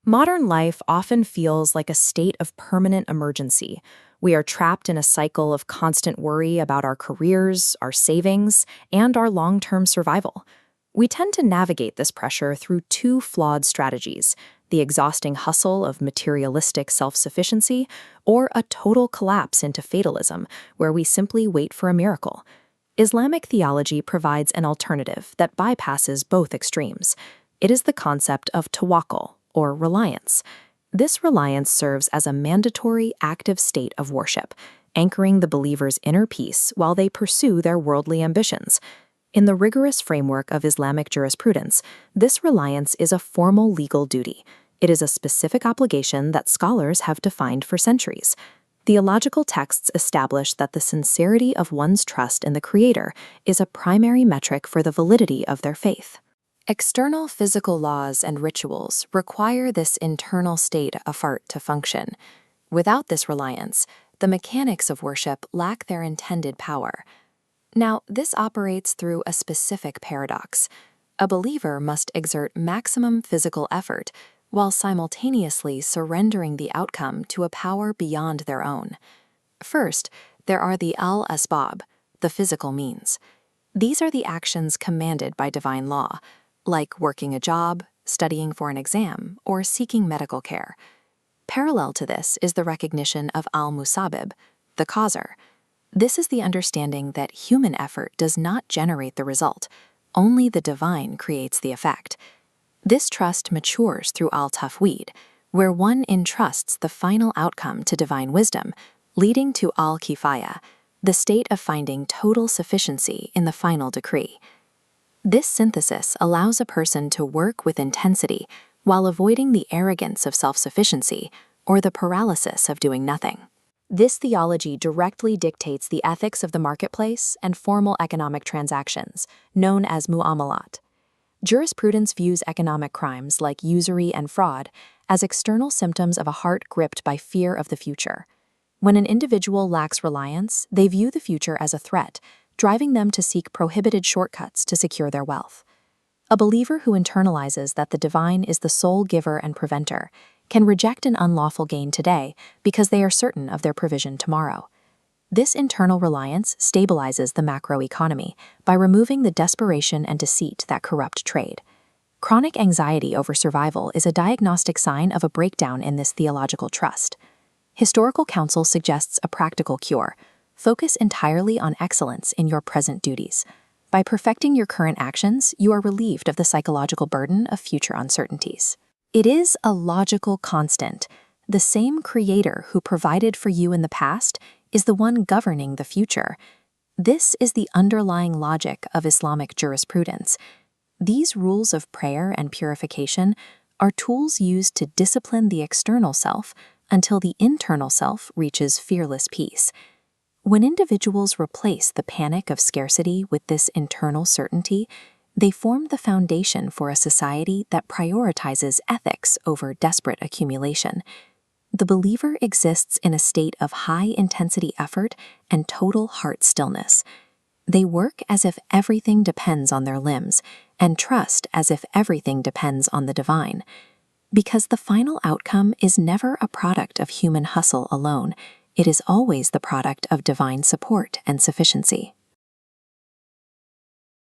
Modern life often feels like a state of permanent emergency. We are trapped in a cycle of constant worry about our careers, our savings, and our long-term survival. We tend to navigate this pressure through two flawed strategies: the exhausting hustle of materialistic self-sufficiency, or a total collapse into fatalism, where we simply wait for a miracle. Islamic theology provides an alternative that bypasses both extremes. It is the concept of tawakkul, or reliance. This reliance serves as a mandatory, active state of worship, anchoring the believer's inner peace while they pursue their worldly ambitions. In the rigorous framework of Islamic jurisprudence, this reliance is a formal legal duty. It is a specific obligation that scholars have defined for centuries. Theological texts establish that the sincerity of one's trust in the Creator is a primary metric for the validity of their faith. External physical laws and rituals require this internal state of heart to function. Without this reliance, the mechanics of worship lack their intended power. Now, this operates through a specific paradox. A believer must exert maximum physical effort while simultaneously surrendering the outcome to a power beyond their own. First, there are the al-asbab, the physical means. These are the actions commanded by divine law, like working a job, studying for an exam, or seeking medical care. Parallel to this is the recognition of al-musabib, the causer. This is the understanding that human effort does not generate the result, only the divine creates the effect. This trust matures through al-tafwid, where one entrusts the final outcome to divine wisdom, leading to al-kifaya, the state of finding total sufficiency in the final decree. This synthesis allows a person to work with intensity while avoiding the arrogance of self-sufficiency or the paralysis of doing nothing. This theology directly dictates the ethics of the marketplace and formal economic transactions, known as mu'amalat. Jurisprudence views economic crimes like usury and fraud as external symptoms of a heart gripped by fear of the future. When an individual lacks reliance, they view the future as a threat, driving them to seek prohibited shortcuts to secure their wealth. A believer who internalizes that the divine is the sole giver and preventer can reject an unlawful gain today because they are certain of their provision tomorrow. This internal reliance stabilizes the macroeconomy by removing the desperation and deceit that corrupt trade. Chronic anxiety over survival is a diagnostic sign of a breakdown in this theological trust. Historical counsel suggests a practical cure: focus entirely on excellence in your present duties. By perfecting your current actions, you are relieved of the psychological burden of future uncertainties. It is a logical constant. The same Creator who provided for you in the past is the one governing the future. This is the underlying logic of Islamic jurisprudence. These rules of prayer and purification are tools used to discipline the external self until the internal self reaches fearless peace. When individuals replace the panic of scarcity with this internal certainty, they form the foundation for a society that prioritizes ethics over desperate accumulation. The believer exists in a state of high-intensity effort and total heart stillness. They work as if everything depends on their limbs and trust as if everything depends on the divine. Because the final outcome is never a product of human hustle alone, it is always the product of divine support and sufficiency.